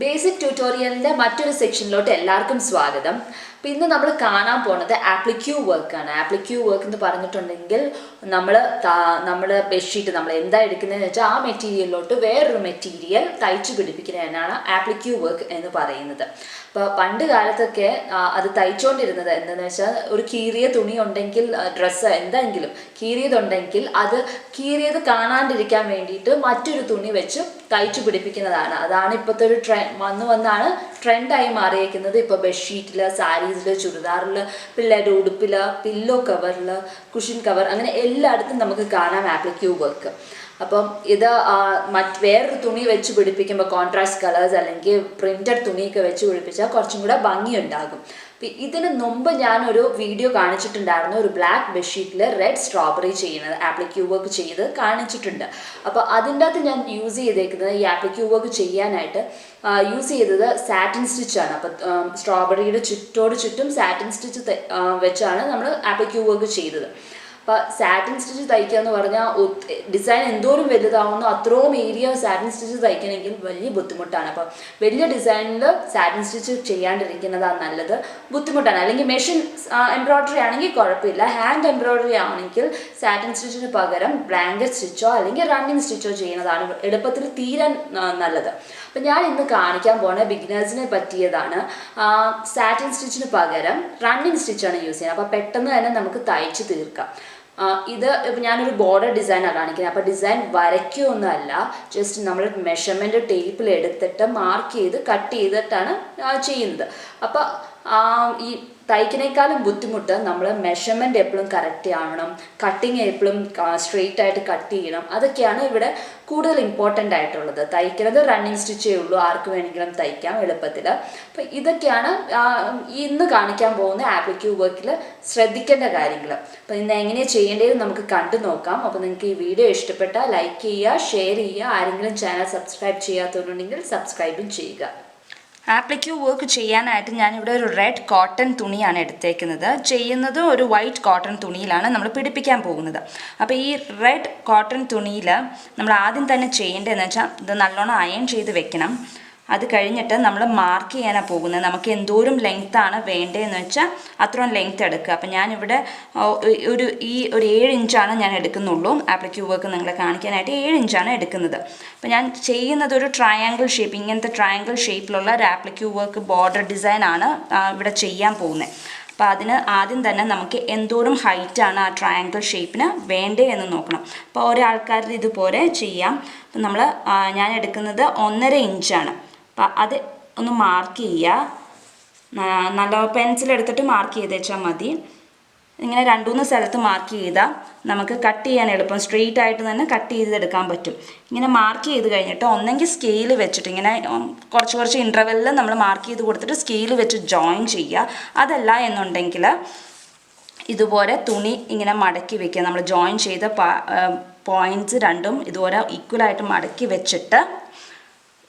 Basic tutorial മറ്റൊരു സെക്ഷനിലോട്ട് എല്ലാവർക്കും സ്വാഗതം. അപ്പോൾ ഇന്ന് നമ്മൾ കാണാൻ പോകുന്നത് ആപ്ലിക്യൂ വർക്കാണ്. ആപ്ലിക്യൂ വർക്ക് എന്ന് പറഞ്ഞിട്ടുണ്ടെങ്കിൽ നമ്മൾ ബെഡ്ഷീറ്റ് നമ്മൾ എന്താ എടുക്കുന്നതെന്ന് വെച്ചാൽ ആ മെറ്റീരിയലിലോട്ട് വേറൊരു മെറ്റീരിയൽ തയ്ച്ചു പിടിപ്പിക്കുന്നതിനാണ് ആപ്ലിക്യൂ വർക്ക് എന്ന് പറയുന്നത്. അപ്പോൾ പണ്ട് കാലത്തൊക്കെ അത് തയ്ച്ചുകൊണ്ടിരുന്നത് എന്താണെന്ന് വെച്ചാൽ ഒരു കീറിയ തുണി ഉണ്ടെങ്കിൽ ഡ്രസ്സ് എന്തെങ്കിലും കീറിയതുണ്ടെങ്കിൽ അത് കീറിയത് കാണാണ്ടിരിക്കാൻ വേണ്ടിയിട്ട് മറ്റൊരു തുണി വെച്ച് തയ്ച്ചു പിടിപ്പിക്കുന്നതാണ്. അതാണ് ഇപ്പോഴത്തെ ഒരു വന്നാണ് ട്രെൻഡായി മാറിയിരിക്കുന്നത്. ഇപ്പോൾ ബെഡ്ഷീറ്റിൽ, സാരീസിൽ, ചുരിദാറിൽ, പിള്ളേരുടെ ഉടുപ്പിൽ, പില്ലോ കവറിൽ, കുഷൻ കവർ, അങ്ങനെ എല്ലായിടത്തും നമുക്ക് കാണാം ആപ്ലിക്യൂ വർക്ക്. അപ്പം ഇത് വേറൊരു തുണി വെച്ച് പിടിപ്പിക്കുമ്പോൾ കോൺട്രാസ്റ്റ് കളേഴ്സ് അല്ലെങ്കിൽ പ്രിന്റഡ് തുണിയൊക്കെ വെച്ച് പിടിപ്പിച്ചാൽ കുറച്ചും കൂടെ ഭംഗിയുണ്ടാകും. ഇതിന് മുമ്പ് ഞാനൊരു വീഡിയോ കാണിച്ചിട്ടുണ്ടായിരുന്നു. ഒരു ബ്ലാക്ക് ബെഡ്ഷീറ്റിൽ റെഡ് സ്ട്രോബെറി ചെയ്യുന്നത് ആപ്ലിക്യൂ വർക്ക് ചെയ്ത് കാണിച്ചിട്ടുണ്ട്. അപ്പോൾ അതിൻ്റെ അകത്ത് ഞാൻ യൂസ് ചെയ്തേക്കുന്നത് ഈ ആപ്ലിക്യൂ വർക്ക് ചെയ്യാനായിട്ട് യൂസ് ചെയ്തത് സാറ്റിൻ സ്റ്റിച്ചാണ്. അപ്പോൾ സ്ട്രോബെറിയുടെ ചുറ്റും സാറ്റിൻ സ്റ്റിച്ച് വെച്ചാണ് നമ്മൾ ആപ്ലിക്യൂ വർക്ക് ചെയ്തത്. അപ്പോൾ സാറ്റിൻ സ്റ്റിച്ച് തയ്ക്കുക എന്ന് പറഞ്ഞാൽ ഡിസൈൻ എന്തോരം വലുതാവുന്നോ അത്രയും ഏരിയ സാറ്റിൻ സ്റ്റിച്ച് തയ്ക്കണമെങ്കിൽ വലിയ ബുദ്ധിമുട്ടാണ്. അപ്പോൾ വലിയ ഡിസൈനിൽ സാറ്റിൻ സ്റ്റിച്ച് ചെയ്യാണ്ടിരിക്കുന്നതാണ് നല്ലത്. ബുദ്ധിമുട്ടാണ്. അല്ലെങ്കിൽ മെഷീൻ എംബ്രോയ്ഡറി ആണെങ്കിൽ കുഴപ്പമില്ല. ഹാൻഡ് എംബ്രോയ്ഡറി ആണെങ്കിൽ സാറ്റിൻ സ്റ്റിച്ചിന് പകരം ബ്ലാങ്കറ്റ് സ്റ്റിച്ചോ അല്ലെങ്കിൽ റണ്ണിങ് സ്റ്റിച്ചോ ചെയ്യുന്നതാണ് എളുപ്പത്തിൽ തീരാൻ നല്ലത്. അപ്പം ഞാൻ ഇന്ന് കാണിക്കാൻ പോകുന്ന ബിഗിനേഴ്സിനെ പറ്റിയതാണ്. സാറ്റിൻ സ്റ്റിച്ചിന് പകരം റണ്ണിങ് സ്റ്റിച്ചാണ് യൂസ് ചെയ്യുന്നത്. അപ്പോൾ പെട്ടെന്ന് തന്നെ നമുക്ക് തയ്ച്ച് തീർക്കാം. ഇത് ഞാനൊരു ബോർഡർ ഡിസൈനാണ് കാണിക്കുന്നത്. അപ്പോൾ ഡിസൈൻ വരയ്ക്കുകയൊന്നുമല്ല, ജസ്റ്റ് നമ്മൾ മെഷർമെൻറ്റ് ടേപ്പിൽ എടുത്തിട്ട് മാർക്ക് ചെയ്ത് കട്ട് ചെയ്തിട്ടാണ് ചെയ്യുന്നത്. അപ്പോൾ ഈ തയ്ക്കുന്നേക്കാളും ബുദ്ധിമുട്ട് നമ്മൾ മെഷർമെൻറ്റ് എപ്പോഴും കറക്റ്റ് ആവണം, കട്ടിങ് എപ്പോഴും സ്ട്രെയിറ്റ് ആയിട്ട് കട്ട് ചെയ്യണം. അതൊക്കെയാണ് ഇവിടെ കൂടുതൽ ഇമ്പോർട്ടൻ്റ് ആയിട്ടുള്ളത്. തയ്ക്കുന്നത് റണ്ണിങ് സ്റ്റിച്ചേ ഉള്ളൂ, ആർക്ക് വേണമെങ്കിലും തയ്ക്കാം എളുപ്പത്തിൽ. അപ്പോൾ ഇതൊക്കെയാണ് ഇന്ന് കാണിക്കാൻ പോകുന്ന ആപ്ലിക്യൂ വർക്കിൽ ശ്രദ്ധിക്കേണ്ട കാര്യങ്ങൾ. അപ്പോൾ ഇന്ന് എങ്ങനെയാണ് ചെയ്യേണ്ടത് നമുക്ക് കണ്ടു നോക്കാം. അപ്പോൾ നിങ്ങൾക്ക് ഈ വീഡിയോ ഇഷ്ടപ്പെട്ടാൽ ലൈക്ക് ചെയ്യുക, ഷെയർ ചെയ്യുക. ആരെങ്കിലും ചാനൽ സബ്സ്ക്രൈബ് ചെയ്യാത്തവരുണ്ടെങ്കിൽ സബ്സ്ക്രൈബും ചെയ്യുക. ആപ്ലിക്യൂ വർക്ക് ചെയ്യാനായിട്ട് ഞാനിവിടെ ഒരു റെഡ് കോട്ടൺ തുണിയാണ് എടുത്തേക്കുന്നത്. ചെയ്യുന്നത് ഒരു വൈറ്റ് കോട്ടൺ തുണിയിലാണ് നമ്മൾ പിടിപ്പിക്കാൻ പോകുന്നത്. അപ്പോൾ ഈ റെഡ് കോട്ടൺ തുണിയിൽ നമ്മൾ ആദ്യം തന്നെ ചെയ്യേണ്ടതെന്ന് വെച്ചാൽ ഇത് നല്ലോണം അയൺ ചെയ്ത് വെക്കണം. അത് കഴിഞ്ഞിട്ട് നമ്മൾ മാർക്ക് ചെയ്യാനാണ് പോകുന്നത്. നമുക്ക് എന്തോരം ലെങ്ത്താണ് വേണ്ടതെന്ന് വെച്ചാൽ അത്രയും ലെങ്ത്ത് എടുക്കുക. അപ്പം ഞാനിവിടെ ഒരു 7 ഇഞ്ചാണ് ഞാൻ എടുക്കുന്നുള്ളൂ. ആപ്ലിക്യൂ വർക്ക് നിങ്ങളെ കാണിക്കാനായിട്ട് 7 ഇഞ്ചാണ് എടുക്കുന്നത്. അപ്പം ഞാൻ ചെയ്യുന്നത് ഒരു ട്രയാങ്കിൾ ഷേപ്പ്, ഇങ്ങനത്തെ ട്രയാങ്കിൾ ഷേപ്പിലുള്ള ഒരു ആപ്ലിക്യൂ വർക്ക് ബോർഡർ ഡിസൈനാണ് ഇവിടെ ചെയ്യാൻ പോകുന്നത്. അപ്പോൾ അതിന് ആദ്യം തന്നെ നമുക്ക് എന്തോരം ഹൈറ്റാണ് ആ ട്രയാങ്കിൾ ഷേപ്പിന് വേണ്ടേ എന്ന് നോക്കണം. അപ്പോൾ ഓരോ ആൾക്കാരിൽ ഇതുപോലെ ചെയ്യാം. അപ്പം ഞാൻ എടുക്കുന്നത് 1.5 ഇഞ്ചാണ്. അപ്പം അത് ഒന്ന് മാർക്ക് ചെയ്യുക. നല്ല പെൻസിൽ എടുത്തിട്ട് മാർക്ക് ചെയ്ത് വെച്ചാൽ മതി. ഇങ്ങനെ 2-3 സ്ഥലത്ത് മാർക്ക് ചെയ്താൽ നമുക്ക് കട്ട് ചെയ്യാൻ എളുപ്പം, സ്ട്രെയിറ്റ് ആയിട്ട് തന്നെ കട്ട് ചെയ്തെടുക്കാൻ പറ്റും. ഇങ്ങനെ മാർക്ക് ചെയ്ത് കഴിഞ്ഞിട്ട് ഒന്നെങ്കിൽ സ്കെയിൽ വെച്ചിട്ട് ഇങ്ങനെ കുറച്ച് ഇൻ്റർവെല്ലിൽ നമ്മൾ മാർക്ക് ചെയ്ത് കൊടുത്തിട്ട് സ്കെയിൽ വെച്ച് ജോയിൻ ചെയ്യുക. അതല്ല എന്നുണ്ടെങ്കിൽ ഇതുപോലെ തുണി ഇങ്ങനെ മടക്കി വെക്കുക. നമ്മൾ ജോയിൻ ചെയ്ത പോയിൻറ്റ്സ് രണ്ടും ഇതുപോലെ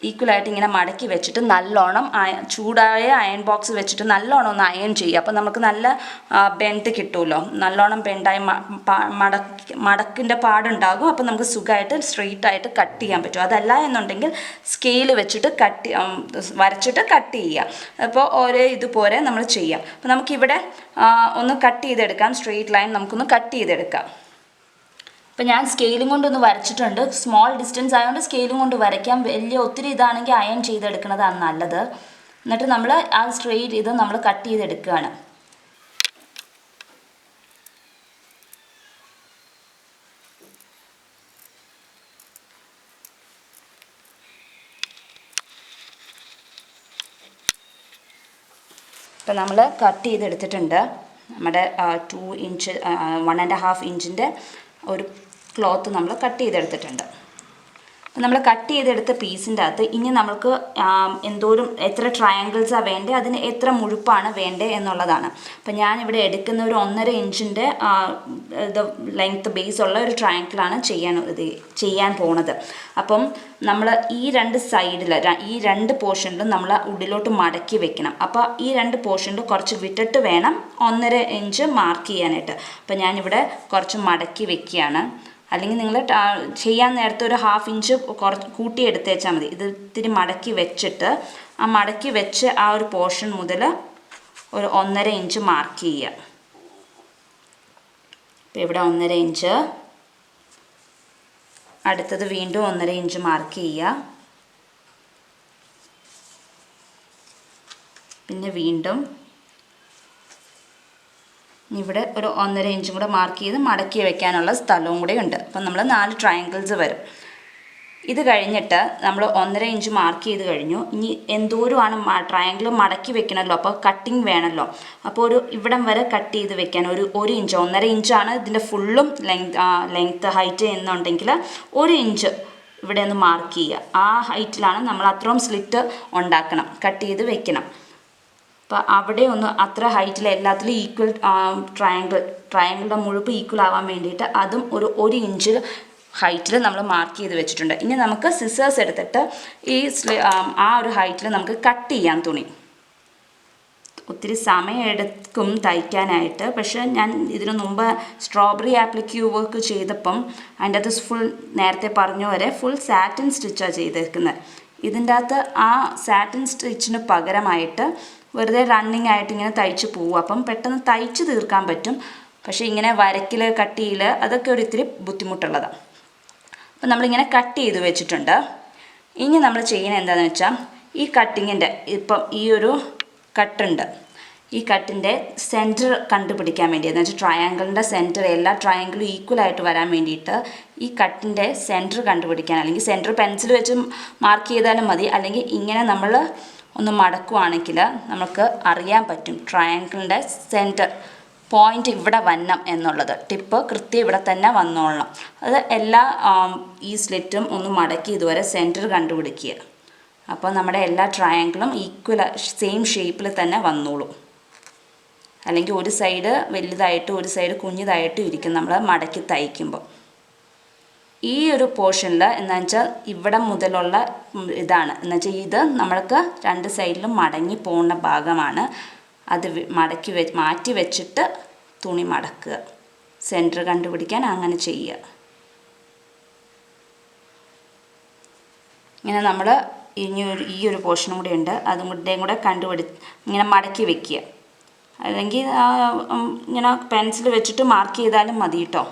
ഈക്വലായിട്ട് ഇങ്ങനെ മടക്കി വെച്ചിട്ട് നല്ലോണം ചൂടായ അയൺ ബോക്സ് വെച്ചിട്ട് നല്ലോണം ഒന്ന് അയൺ ചെയ്യുക. അപ്പോൾ നമുക്ക് നല്ല ബെൻഡ് കിട്ടുമല്ലോ. നല്ലോണം ബെൻഡായി മടക്കിൻ്റെ പാടുണ്ടാകും. അപ്പോൾ നമുക്ക് സുഖമായിട്ട് സ്ട്രെയിറ്റ് ആയിട്ട് കട്ട് ചെയ്യാൻ പറ്റും. അതല്ല എന്നുണ്ടെങ്കിൽ സ്കെയിൽ വെച്ചിട്ട് വരച്ചിട്ട് കട്ട് ചെയ്യുക. അപ്പോൾ ഇതുപോലെ നമ്മൾ ചെയ്യാം. അപ്പോൾ നമുക്കിവിടെ ഒന്ന് കട്ട് ചെയ്തെടുക്കാം. സ്ട്രെയിറ്റ് ലൈൻ നമുക്കൊന്ന് കട്ട് ചെയ്തെടുക്കാം. അപ്പോൾ ഞാൻ സ്കെയിലും കൊണ്ടൊന്ന് വരച്ചിട്ടുണ്ട്. സ്മോൾ ഡിസ്റ്റൻസ് ആയതുകൊണ്ട് സ്കെയിലും കൊണ്ട് വരയ്ക്കാം. ഒത്തിരി ഇതാണെങ്കിൽ അയൺ ചെയ്തെടുക്കുന്നതാണ് നല്ലത്. എന്നിട്ട് നമ്മൾ ആ സ്ട്രെയിറ്റ് ഇത് നമ്മൾ കട്ട് ചെയ്തെടുക്കുകയാണ്. അപ്പോൾ നമ്മൾ കട്ട് ചെയ്തെടുത്തിട്ടുണ്ട്. നമ്മുടെ 2 ഇഞ്ച് 1.5 ഇഞ്ചിൻ്റെ ഒരു ക്ലോത്ത് നമ്മൾ കട്ട് ചെയ്തെടുത്തിട്ടുണ്ട്. നമ്മൾ കട്ട് ചെയ്തെടുത്ത പീസിൻ്റെ അകത്ത് ഇനി നമുക്ക് എത്ര ട്രയാങ്കിൾസാണ് വേണ്ടത്, അതിന് എത്ര മുഴുപ്പാണ് വേണ്ടത് എന്നുള്ളതാണ്. അപ്പം ഞാനിവിടെ എടുക്കുന്ന ഒരു 1.5 ഇഞ്ചിൻ്റെ ഇത് ലെങ്ത്ത് ബേസുള്ള ഒരു ട്രയാങ്കിളാണ് ചെയ്യാൻ പോണത്. അപ്പം നമ്മൾ ഈ 2 സൈഡിൽ ഈ 2 പോർഷനിലും നമ്മൾ ഉള്ളിലോട്ട് മടക്കി വെക്കണം. അപ്പോൾ ഈ 2 പോർഷനിൽ കുറച്ച് വിട്ടിട്ട് വേണം 1.5 ഇഞ്ച് മാർക്ക് ചെയ്യാനായിട്ട്. അപ്പം ഞാനിവിടെ കുറച്ച് മടക്കി വെക്കുകയാണ്. അല്ലെങ്കിൽ നിങ്ങൾ ചെയ്യാൻ നേരത്തെ ഒരു 1/2 ഇഞ്ച് കൂട്ടി എടുത്ത് വെച്ചാൽ മതി. ഇത് ഇത്തിരി മടക്കി വെച്ചിട്ട് ആ മടക്കി വെച്ച് ആ ഒരു പോർഷൻ മുതൽ ഒരു 1.5 ഇഞ്ച് മാർക്ക് ചെയ്യുക. അപ്പോൾ ഇവിടെ 1.5 ഇഞ്ച്, അടുത്തത് വീണ്ടും 1.5 ഇഞ്ച് മാർക്ക് ചെയ്യുക. പിന്നെ വീണ്ടും ഇവിടെ ഒരു 1.5 ഇഞ്ചും കൂടെ മാർക്ക് ചെയ്ത് മടക്കി വെക്കാനുള്ള സ്ഥലവും കൂടെ ഉണ്ട്. അപ്പം നമ്മൾ 4 ട്രയാങ്കിൾസ് വരും. ഇത് കഴിഞ്ഞിട്ട് നമ്മൾ 1.5 ഇഞ്ച് മാർക്ക് ചെയ്ത് കഴിഞ്ഞു. ഇനി എന്തോരമാണ് ട്രയാങ്കിൾ മടക്കി വെക്കണമല്ലോ, അപ്പോൾ കട്ടിങ് വേണമല്ലോ. അപ്പോൾ ഒരു ഇവിടം വരെ കട്ട് ചെയ്ത് വെക്കാൻ ഒരു ഇഞ്ച്, 1.5 ഇഞ്ചാണ് ഇതിൻ്റെ ഫുള്ളും ലെങ്ത്ത് ഹൈറ്റ് എന്നുണ്ടെങ്കിൽ 1 ഇഞ്ച് ഇവിടെ ഒന്ന് മാർക്ക് ചെയ്യുക. ആ ഹൈറ്റിലാണ് നമ്മൾ അത്രയും സ്ലിറ്റ് ഉണ്ടാക്കണം, കട്ട് ചെയ്ത് വെക്കണം. അപ്പോൾ അവിടെ ഒന്ന് അത്ര ഹൈറ്റിൽ എല്ലാത്തിലും ഈക്വൽ ട്രയാങ്കിളുടെ മുഴുപ്പ് ഈക്വൽ ആവാൻ വേണ്ടിയിട്ട് അതും ഒരു 1 ഇഞ്ച് ഹൈറ്റിൽ നമ്മൾ മാർക്ക് ചെയ്ത് വെച്ചിട്ടുണ്ട്. ഇനി നമുക്ക് സിസേഴ്സ് എടുത്തിട്ട് ആ ഒരു ഹൈറ്റിൽ നമുക്ക് കട്ട് ചെയ്യാം തുണി. ഒത്തിരി സമയം എടുക്കും തയ്ക്കാനായിട്ട്. പക്ഷേ ഞാൻ ഇതിനു മുമ്പ് സ്ട്രോബെറി ആപ്ലിക്യൂ വർക്ക് ചെയ്തപ്പം അതിൻ്റെ അകത്ത് ഫുൾ നേരത്തെ പറഞ്ഞ പോലെ ഫുൾ സാറ്റിൻ സ്റ്റിച്ചാണ് ചെയ്തേക്കുന്നത്. ഇതിൻ്റെ അകത്ത് ആ സാറ്റിൻ സ്റ്റിച്ചിന് പകരമായിട്ട് വെറുതെ റണ്ണിങ് ആയിട്ട് ഇങ്ങനെ തയ്ച്ച് പോവും. അപ്പം പെട്ടെന്ന് തയ്ച്ച് തീർക്കാൻ പറ്റും. പക്ഷേ ഇങ്ങനെ വരയ്ക്കൽ കട്ട് ചെയ്യൽ അതൊക്കെ ഒരു ഇത്തിരി ബുദ്ധിമുട്ടുള്ളതാണ്. അപ്പം നമ്മളിങ്ങനെ കട്ട് ചെയ്ത് വെച്ചിട്ടുണ്ട്. ഇനി നമ്മൾ ചെയ്യുന്നത് എന്താണെന്ന് വെച്ചാൽ ഈ കട്ടിങ്ങിൻ്റെ ഇപ്പം ഈ ഒരു കട്ടുണ്ട്, ഈ കട്ടിൻ്റെ സെൻറ്റർ കണ്ടുപിടിക്കാൻ വേണ്ടി, എന്ന് വെച്ചാൽ ട്രയാങ്കിളിൻ്റെ സെൻറ്റർ എല്ലാ ട്രയാങ്കിളും ഈക്വലായിട്ട് വരാൻ വേണ്ടിയിട്ട് ഈ കട്ടിൻ്റെ സെൻറ്റർ കണ്ടുപിടിക്കാൻ, അല്ലെങ്കിൽ സെൻറ്റർ പെൻസിൽ വെച്ച് മാർക്ക് ചെയ്താലും മതി, അല്ലെങ്കിൽ ഇങ്ങനെ നമ്മൾ ഒന്ന് മടക്കുവാണെങ്കിൽ നമുക്ക് അറിയാൻ പറ്റും ട്രയാങ്കിളിൻ്റെ സെൻറ്റർ പോയിൻ്റ് ഇവിടെ വരണം എന്നുള്ളത്. ടിപ്പ് കൃത്യം ഇവിടെ തന്നെ വന്നോളണം. അത് എല്ലാ ഈ സ്ലിറ്റും ഒന്ന് മടക്കി ഇതുവരെ സെൻറ്റർ കണ്ടുപിടിക്കുക. അപ്പോൾ നമ്മുടെ എല്ലാ ട്രയാങ്കിളും ഈക്വൽ സെയിം ഷേപ്പിൽ തന്നെ വന്നോളും. അല്ലെങ്കിൽ ഒരു സൈഡ് വലുതായിട്ടും ഒരു സൈഡ് കുഞ്ഞിതായിട്ടും ഇരിക്കും നമ്മൾ മടക്കി തയ്ക്കുമ്പോൾ. ഈ ഒരു പോർഷനിൽ എന്താണെന്ന് വെച്ചാൽ ഇവിടെ മുതലുള്ള ഇതാണ്, എന്നുവെച്ചാൽ ഇത് നമ്മൾക്ക് 2 സൈഡിലും മടങ്ങി പോകുന്ന ഭാഗമാണ്. അത് മാറ്റി വെച്ചിട്ട് തുണി മടക്കുക, സെൻറ്റർ കണ്ടുപിടിക്കാൻ അങ്ങനെ ചെയ്യുക. ഇങ്ങനെ നമ്മൾ ഈ ഒരു പോർഷനും കൂടെ ഉണ്ട്, അതും കൂടെ ഇങ്ങനെ മടക്കി വെക്കുക. അല്ലെങ്കിൽ ഇങ്ങനെ പെൻസിൽ വെച്ചിട്ട് മാർക്ക് ചെയ്താലും മതി കേട്ടോ.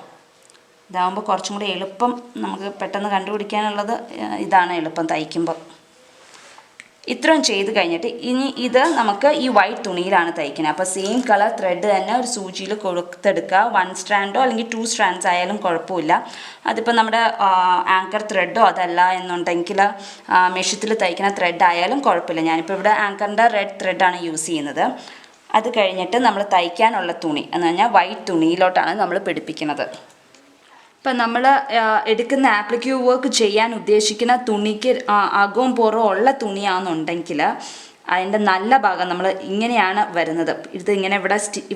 ഇതാകുമ്പോൾ കുറച്ചും കൂടി എളുപ്പം, നമുക്ക് പെട്ടെന്ന് കണ്ടുപിടിക്കാനുള്ളത് ഇതാണ് എളുപ്പം തയ്ക്കുമ്പോൾ. ഇത്രയും ചെയ്ത് കഴിഞ്ഞിട്ട് ഇനി ഇത് നമുക്ക് ഈ വൈറ്റ് തുണിയിലാണ് തയ്ക്കുന്നത്. അപ്പോൾ സെയിം കളർ ത്രെഡ് തന്നെ ഒരു സൂചിയിൽ കൊടുത്തെടുക്കുക. 1 സ്ട്രാൻഡോ അല്ലെങ്കിൽ 2 സ്ട്രാൻഡ്സ് ആയാലും കുഴപ്പമില്ല. അതിപ്പോൾ നമ്മുടെ ആങ്കർ ത്രെഡോ അതല്ല എന്നുണ്ടെങ്കിൽ മെഷീത്തിൽ തയ്ക്കുന്ന ത്രെഡ് ആയാലും കുഴപ്പമില്ല. ഞാനിപ്പോൾ ഇവിടെ ആങ്കറിൻ്റെ റെഡ് ത്രെഡാണ് യൂസ് ചെയ്യുന്നത്. അത് കഴിഞ്ഞിട്ട് നമ്മൾ തയ്ക്കാനുള്ള തുണി എന്ന് പറഞ്ഞാൽ വൈറ്റ് തുണിയിലോട്ടാണ് നമ്മൾ പിടിപ്പിക്കുന്നത്. ഇപ്പം നമ്മൾ എടുക്കുന്ന ആപ്ലിക്യൂ വർക്ക് ചെയ്യാൻ ഉദ്ദേശിക്കുന്ന തുണിക്ക് അകവും പുറവും ഉള്ള തുണിയാണെന്നുണ്ടെങ്കിൽ അതിൻ്റെ നല്ല ഭാഗം നമ്മൾ ഇങ്ങനെയാണ് വരുന്നത്. ഇത് ഇങ്ങനെ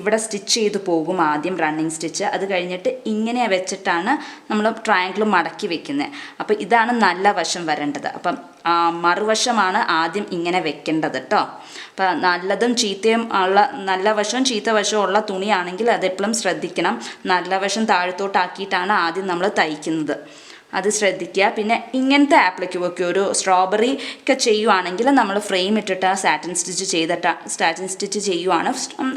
ഇവിടെ സ്റ്റിച്ച് ചെയ്ത് പോകും ആദ്യം റണ്ണിങ് സ്റ്റിച്ച്. അത് കഴിഞ്ഞിട്ട് ഇങ്ങനെ വെച്ചിട്ടാണ് നമ്മൾ ട്രയാങ്കിൾ മടക്കി വെക്കുന്നത്. അപ്പോൾ ഇതാണ് നല്ല വശം വരേണ്ടത്. അപ്പം മറുവശമാണ് ആദ്യം ഇങ്ങനെ വെക്കേണ്ടത് കേട്ടോ. അപ്പം നല്ലതും ചീത്തയും ഉള്ള, നല്ല വശവും ചീത്ത വശവും ഉള്ള തുണിയാണെങ്കിൽ അതെപ്പോഴും ശ്രദ്ധിക്കണം. നല്ല വശം താഴത്തോട്ടാക്കിയിട്ടാണ് ആദ്യം നമ്മൾ തയ്ക്കുന്നത്, അത് ശ്രദ്ധിക്കുക. പിന്നെ ഇങ്ങനത്തെ ആപ്ലിക്ക് വർക്ക് ഒരു സ്ട്രോബെറി ഒക്കെ ചെയ്യുവാണെങ്കിൽ നമ്മൾ ഫ്രെയിം ഇട്ടിട്ട് സാറ്റിൻ സ്റ്റിച്ച് ചെയ്യുവാണ്.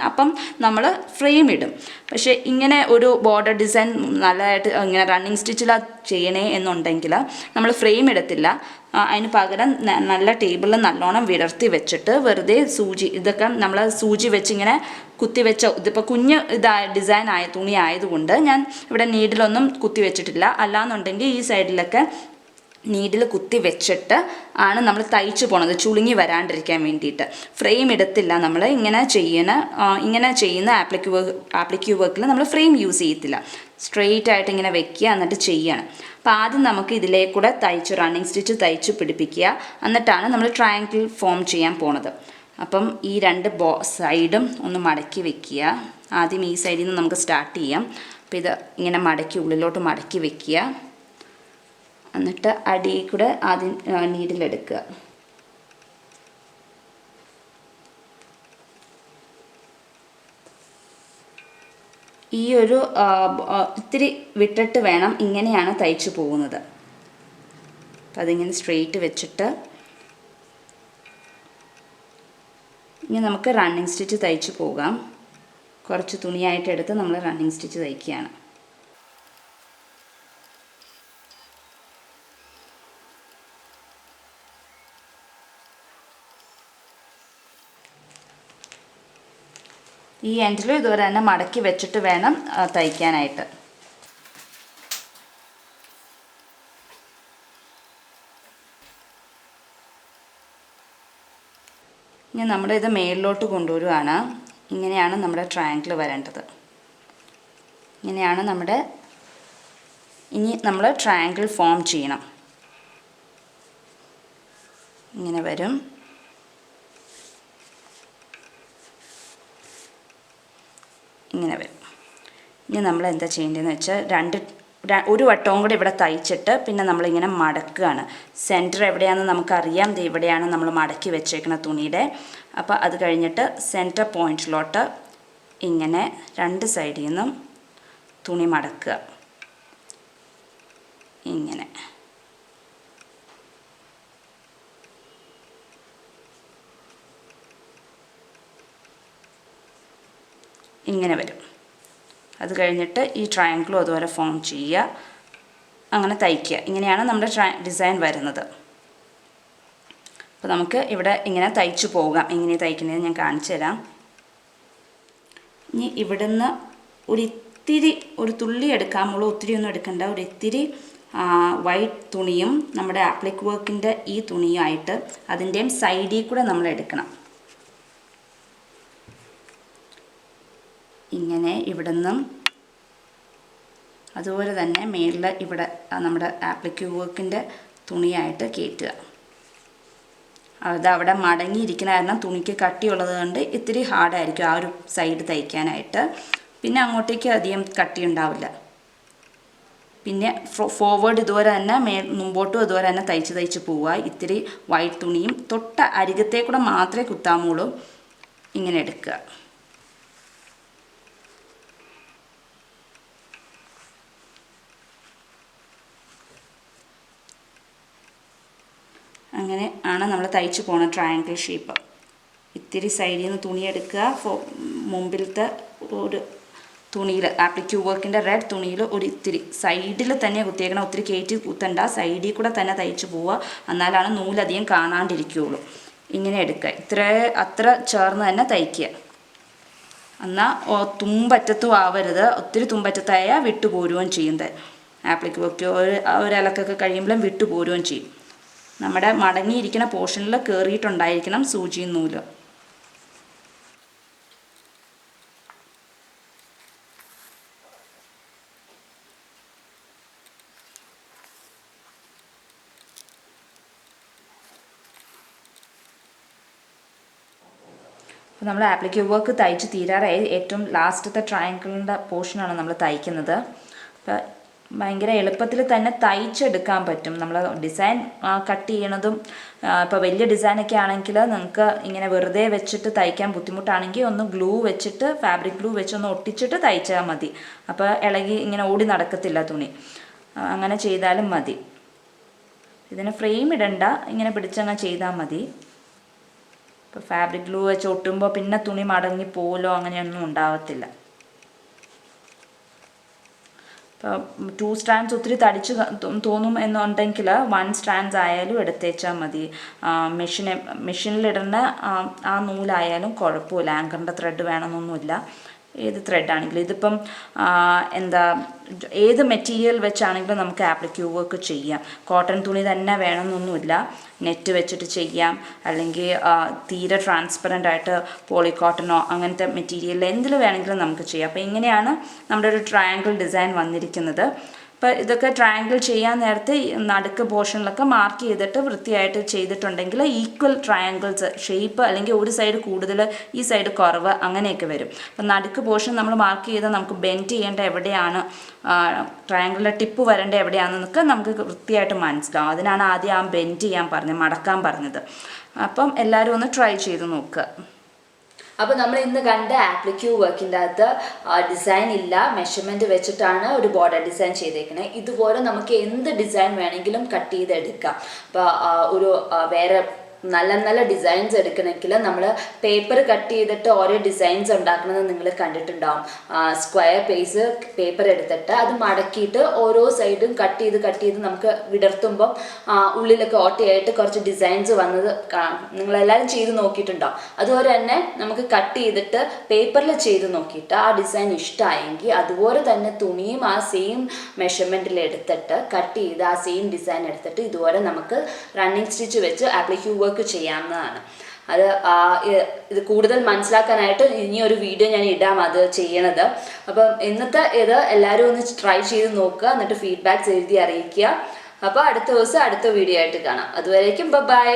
അപ്പം നമ്മൾ ഫ്രെയിം ഇടും. പക്ഷേ ഇങ്ങനെ ഒരു ബോർഡർ ഡിസൈൻ നല്ലതായിട്ട് ഇങ്ങനെ റണ്ണിങ് സ്റ്റിച്ചിലാണ് ചെയ്യണേ എന്നുണ്ടെങ്കിൽ നമ്മൾ ഫ്രെയിം ഇടത്തില്ല. അതിന് പകരം നല്ല ടേബിളിൽ നല്ലോണം വിടർത്തി വെച്ചിട്ട് വെറുതെ ഇതൊക്കെ നമ്മൾ സൂചി വെച്ച് ഇങ്ങനെ കുത്തിവെച്ച, ഇതിപ്പോൾ കുഞ്ഞ് ഡിസൈൻ ആയ തുണി ആയതുകൊണ്ട് ഞാൻ ഇവിടെ നീഡിലൊന്നും കുത്തി വെച്ചിട്ടില്ല. അല്ലാന്നുണ്ടെങ്കിൽ ഈ സൈഡിലൊക്കെ നീഡിൽ കുത്തി വെച്ചിട്ട് ആണ് നമ്മൾ തയ്ച്ചു പോണത്, ചുളുങ്ങി വരാണ്ടിരിക്കാൻ വേണ്ടിയിട്ട്. ഫ്രെയിം ഇടത്തില്ല നമ്മൾ. ഇങ്ങനെ ചെയ്യുന്ന ആപ്ലിക്യൂ വർക്കിൽ നമ്മൾ ഫ്രെയിം യൂസ് ചെയ്യത്തില്ല. സ്ട്രെയിറ്റ് ആയിട്ട് ഇങ്ങനെ വെക്കുക, എന്നിട്ട് ചെയ്യണം. അപ്പോൾ ആദ്യം നമുക്ക് ഇതിലേക്കൂടെ റണ്ണിങ് സ്റ്റിച്ച് തയ്ച്ച് പിടിപ്പിക്കുക. എന്നിട്ടാണ് നമ്മൾ ട്രയാങ്കിൾ ഫോം ചെയ്യാൻ പോണത്. അപ്പം ഈ 2 സൈഡും ഒന്ന് മടക്കി വെക്കുക. ആദ്യം ഈ സൈഡിൽ നിന്ന് നമുക്ക് സ്റ്റാർട്ട് ചെയ്യാം. അപ്പോൾ ഇത് ഇങ്ങനെ മടക്കി ഉള്ളിലോട്ട് മടക്കി വെക്കുക. എന്നിട്ട് അടിയിൽ കൂടെ ആദ്യം നീഡിലെടുക്കുക. ഈ ഒരു ഇത്തിരി വിട്ടിട്ട് വേണം, ഇങ്ങനെയാണ് തയ്ച്ചു പോകുന്നത്. അപ്പം അതിങ്ങനെ സ്ട്രെയിറ്റ് വെച്ചിട്ട് ഇനി നമുക്ക് റണ്ണിങ് സ്റ്റിച്ച് തയ്ച്ചു പോകാം. കുറച്ച് തുണിയായിട്ട് എടുത്ത് നമ്മൾ റണ്ണിങ് സ്റ്റിച്ച് തയ്ക്കുകയാണ്. ഈ എൻഡിലും ഇതുപോലെ തന്നെ മടക്കി വെച്ചിട്ട് വേണം തയ്ക്കാനായിട്ട്. ഇനി നമ്മളിത് മേളിലോട്ട് കൊണ്ടുവരുവാണ്. ഇങ്ങനെയാണ് നമ്മുടെ ട്രയാങ്കിൾ വരേണ്ടത്. ഇങ്ങനെയാണ് നമ്മുടെ, ഇനി നമ്മൾ ട്രയാങ്കിൾ ഫോം ചെയ്യണം. ഇങ്ങനെ വരും. ഇങ്ങനെ വരും. ഇനി നമ്മൾ എന്താ ചെയ്യേണ്ടതെന്ന് വെച്ചാൽ ഒരു വട്ടവും കൂടി ഇവിടെ തയ്ച്ചിട്ട് പിന്നെ നമ്മളിങ്ങനെ മടക്കുകയാണ്. സെൻറ്റർ എവിടെയാണെന്ന് നമുക്കറിയാം. ഇത് ഇവിടെയാണ് നമ്മൾ മടക്കി വെച്ചേക്കുന്ന തുണിയുടെ. അപ്പോൾ അത് കഴിഞ്ഞിട്ട് സെൻറ്റർ പോയിൻറ്റിലോട്ട് ഇങ്ങനെ രണ്ട് സൈഡിൽ നിന്നും തുണി മടക്കുക. ഇങ്ങനെ ഇങ്ങനെ വരും. അത് കഴിഞ്ഞിട്ട് ഈ ട്രയാങ്കിളും അതുപോലെ ഫോം ചെയ്യുക, അങ്ങനെ തയ്ക്കുക. ഇങ്ങനെയാണ് നമ്മുടെ ഡിസൈൻ വരുന്നത്. അപ്പോൾ നമുക്ക് ഇവിടെ ഇങ്ങനെ തയ്ച്ചു പോകാം. എങ്ങനെ തയ്ക്കുന്നതെന്ന് ഞാൻ കാണിച്ചു തരാം. ഇനി ഇവിടുന്ന് ഒരു തുള്ളി എടുക്കാമുള്ളൂ, ഒത്തിരി ഒന്നും എടുക്കണ്ട. ഒരു ഇത്തിരി വൈറ്റ് തുണിയും നമ്മുടെ ആപ്ലിക് വർക്കിൻ്റെ ഈ തുണിയുമായിട്ട് അതിൻ്റെയും സൈഡിൽ കൂടെ നമ്മൾ എടുക്കണം. ഇങ്ങനെ ഇവിടുന്നും അതുപോലെ തന്നെ മേളിൽ ഇവിടെ നമ്മുടെ ആപ്ലിക് വർക്കിൻ്റെ തുണിയായിട്ട് കയറ്റുക. അത് അവിടെ മടങ്ങിയിരിക്കുന്ന കാരണം തുണിക്ക് കട്ടിയുള്ളത് കൊണ്ട് ഇത്തിരി ഹാർഡായിരിക്കും ആ ഒരു സൈഡ് തയ്ക്കാനായിട്ട്. പിന്നെ അങ്ങോട്ടേക്ക് അധികം കട്ടി ഉണ്ടാവില്ല. പിന്നെ ഫോർവേഡ് ഇതുപോലെ തന്നെ മുമ്പോട്ടും ഇതുപോലെ തന്നെ തയ്ച്ച് പോവുക. ഇത്തിരി വൈറ്റ് തുണിയും തൊട്ട അരികത്തേക്കൂടെ മാത്രമേ കുത്താമുള്ളൂ. ഇങ്ങനെ എടുക്കുക. അങ്ങനെ ആണ് നമ്മൾ തയ്ച്ചു പോകുന്ന ട്രയാങ്കിൾ ഷേപ്പ്. ഇത്തിരി സൈഡിൽ നിന്ന് തുണി എടുക്കുക. മുമ്പിലത്തെ ഒരു തുണിയിൽ ആപ്ലിക് വർക്കിൻ്റെ റെഡ് തുണിയിൽ ഒരു ഇത്തിരി സൈഡിൽ തന്നെ കുത്തിയേക്കണം. ഒത്തിരി കയറ്റി കുത്തണ്ട, സൈഡിൽ കൂടെ തന്നെ തയ്ച്ചു പോവുക. എന്നാലാണ് നൂലധികം കാണാണ്ടിരിക്കുകയുള്ളൂ. ഇങ്ങനെ എടുക്കുക. അത്ര ചേർന്ന് തന്നെ തയ്ക്കുക. എന്നാൽ തുമ്പറ്റത്തും ആവരുത്. ഒത്തിരി തുമ്പറ്റത്തായാൽ വിട്ടുപോരുകയും ചെയ്യുന്നത്. ആപ്ലിക് വർക്ക് ഒരലക്കൊക്കെ കഴിയുമ്പോഴും വിട്ടുപോരുകയും ചെയ്യും. നമ്മുടെ മടങ്ങിയിരിക്കുന്ന പോർഷനിൽ കയറിയിട്ടുണ്ടായിരിക്കണം സൂചിയും നൂലും. അപ്പോൾ നമ്മൾ ആപ്ലിക് വർക്ക് തയ്ച്ച് തീരാറായി. ഏറ്റവും ലാസ്റ്റത്തെ ട്രയാങ്കിളിൻ്റെ പോർഷനാണ് നമ്മൾ തയ്ക്കുന്നത്. അപ്പോൾ ഭയങ്കര എളുപ്പത്തിൽ തന്നെ തയ്ച്ചെടുക്കാൻ പറ്റും. നമ്മൾ ഡിസൈൻ കട്ട് ചെയ്യണതും ഇപ്പോൾ വലിയ ഡിസൈനൊക്കെ ആണെങ്കിൽ നിങ്ങൾക്ക് ഇങ്ങനെ വെറുതെ വെച്ചിട്ട് തയ്ക്കാൻ ബുദ്ധിമുട്ടാണെങ്കിൽ ഒന്ന് ഗ്ലൂ വെച്ചിട്ട് ഫാബ്രിക് ഗ്ലൂ വെച്ചൊന്ന് ഒട്ടിച്ചിട്ട് തയ്ച്ചാൽ മതി. അപ്പോൾ ഇളകി ഇങ്ങനെ ഓടി നടക്കത്തില്ല തുണി. അങ്ങനെ ചെയ്താലും മതി. ഇതിന് ഫ്രെയിം ഇടണ്ട, ഇങ്ങനെ പിടിച്ചങ്ങ് ചെയ്താൽ മതി. ഇപ്പോൾ ഫാബ്രിക് ഗ്ലൂ വെച്ച് ഒട്ടുമ്പോൾ പിന്നെ തുണി മടങ്ങി പോലോ അങ്ങനെയൊന്നും ഉണ്ടാവത്തില്ല. ഇപ്പോൾ 2 സ്ട്രാൻഡ്സ് ഒത്തിരി തടിച്ച് തോന്നും എന്നുണ്ടെങ്കിൽ 1 സ്ട്രാൻഡ്സ് ആയാലും എടുത്തേച്ചാൽ മതി. മെഷീനിലിടുന്ന ആ നൂലായാലും കുഴപ്പമില്ല. ആങ്കറിൻ്റെ ത്രെഡ് വേണമെന്നൊന്നുമില്ല. ഏത് ത്രെഡാണെങ്കിലും. ഇതിപ്പം ഏത് മെറ്റീരിയൽ വെച്ചാണെങ്കിലും നമുക്ക് ആപ്ലിക് വർക്ക് ചെയ്യാം. കോട്ടൺ തുണി തന്നെ വേണമെന്നൊന്നുമില്ല. നെറ്റ് വെച്ചിട്ട് ചെയ്യാം, അല്ലെങ്കിൽ തീരെ ട്രാൻസ്പെറൻ്റ് ആയിട്ട് പോളിക്കോട്ടനോ അങ്ങനത്തെ മെറ്റീരിയൽ എന്തിൽ വേണമെങ്കിലും നമുക്ക് ചെയ്യാം. അപ്പോൾ ഇങ്ങനെയാണ് നമ്മുടെ ഒരു ട്രയാങ്കിൾ ഡിസൈൻ വന്നിരിക്കുന്നത്. അപ്പോൾ ഇതൊക്കെ ട്രയാങ്കിൾ ചെയ്യാൻ നേരത്തെ നടുക്ക് പോർഷനിലൊക്കെ മാർക്ക് ചെയ്തിട്ട് വൃത്തിയായിട്ട് ചെയ്തിട്ടുണ്ടെങ്കിൽ ഈക്വൽ ട്രയാങ്കിൾസ് ഷേപ്പ്, അല്ലെങ്കിൽ ഒരു സൈഡ് കൂടുതൽ ഈ സൈഡ് കുറവ് അങ്ങനെയൊക്കെ വരും. അപ്പം നടുക്ക് പോർഷൻ നമ്മൾ മാർക്ക് ചെയ്താൽ നമുക്ക് ബെൻഡ് ചെയ്യേണ്ട എവിടെയാണ്, ട്രയാങ്കിളിൻ്റെ ടിപ്പ് വരേണ്ട എവിടെയാണെന്നൊക്കെ നമുക്ക് വൃത്തിയായിട്ട് മനസ്സിലാവും. അതിനാണ് ആദ്യം ആ ബെൻഡ് ചെയ്യാൻ പറഞ്ഞത്, മടക്കാൻ പറഞ്ഞത്. അപ്പം എല്ലാവരും ഒന്ന് ട്രൈ ചെയ്ത് നോക്കുക. അപ്പോൾ നമ്മൾ ഇന്ന് കണ്ട ആപ്ലിക്യൂ വർക്കിൻ്റെ അകത്ത് ഡിസൈൻ ഇല്ല, മെഷർമെൻറ്റ് വെച്ചിട്ടാണ് ഒരു ബോർഡർ ഡിസൈൻ ചെയ്തേക്കുന്നത്. ഇതുപോലെ നമുക്ക് എന്ത് ഡിസൈൻ വേണമെങ്കിലും കട്ട് ചെയ്തെടുക്കാം. അപ്പോൾ ഒരു വേറെ നല്ല നല്ല ഡിസൈൻസ് എടുക്കണമെങ്കിൽ നമ്മൾ പേപ്പർ കട്ട് ചെയ്തിട്ട് ഓരോ ഡിസൈൻസ് ഉണ്ടാക്കുന്നത് നിങ്ങൾ കണ്ടിട്ടുണ്ടാവും. സ്ക്വയർ പീസ് പേപ്പർ എടുത്തിട്ട് അത് മടക്കിയിട്ട് ഓരോ സൈഡും കട്ട് ചെയ്ത് നമുക്ക് വിടർത്തുമ്പം ഉള്ളിലൊക്കെ ഓട്ടയായിട്ട് കുറച്ച് ഡിസൈൻസ് വന്നത് നിങ്ങളെല്ലാവരും ചെയ്ത് നോക്കിയിട്ടുണ്ടാവും. അതുപോലെ തന്നെ നമുക്ക് കട്ട് ചെയ്തിട്ട് പേപ്പറിൽ ചെയ്ത് നോക്കിയിട്ട് ആ ഡിസൈൻ ഇഷ്ടമായെങ്കിൽ അതുപോലെ തന്നെ തുണിയും ആ സെയിം മെഷർമെൻറ്റിൽ എടുത്തിട്ട് കട്ട് ചെയ്ത് ആ സെയിം ഡിസൈൻ എടുത്തിട്ട് ഇതുപോലെ നമുക്ക് റണ്ണിങ് സ്റ്റിച്ച് വെച്ച് ആപ്ലിക്യൂ വർക്ക് ചെയ്യാവുന്നതാണ്. അത് ഇത് കൂടുതൽ മനസ്സിലാക്കാനായിട്ട് ഇനിയൊരു വീഡിയോ ഞാൻ ഇടാം അത് ചെയ്യണത്. അപ്പം ഇന്നത്തെ ഇത് എല്ലാവരും ഒന്ന് ട്രൈ ചെയ്ത് നോക്കുക, എന്നിട്ട് ഫീഡ്ബാക്ക്സ് എഴുതി അറിയിക്കുക. അപ്പോൾ അടുത്ത ദിവസം അടുത്ത വീഡിയോ ആയിട്ട് കാണാം. അതുവരേക്കും ബൈ.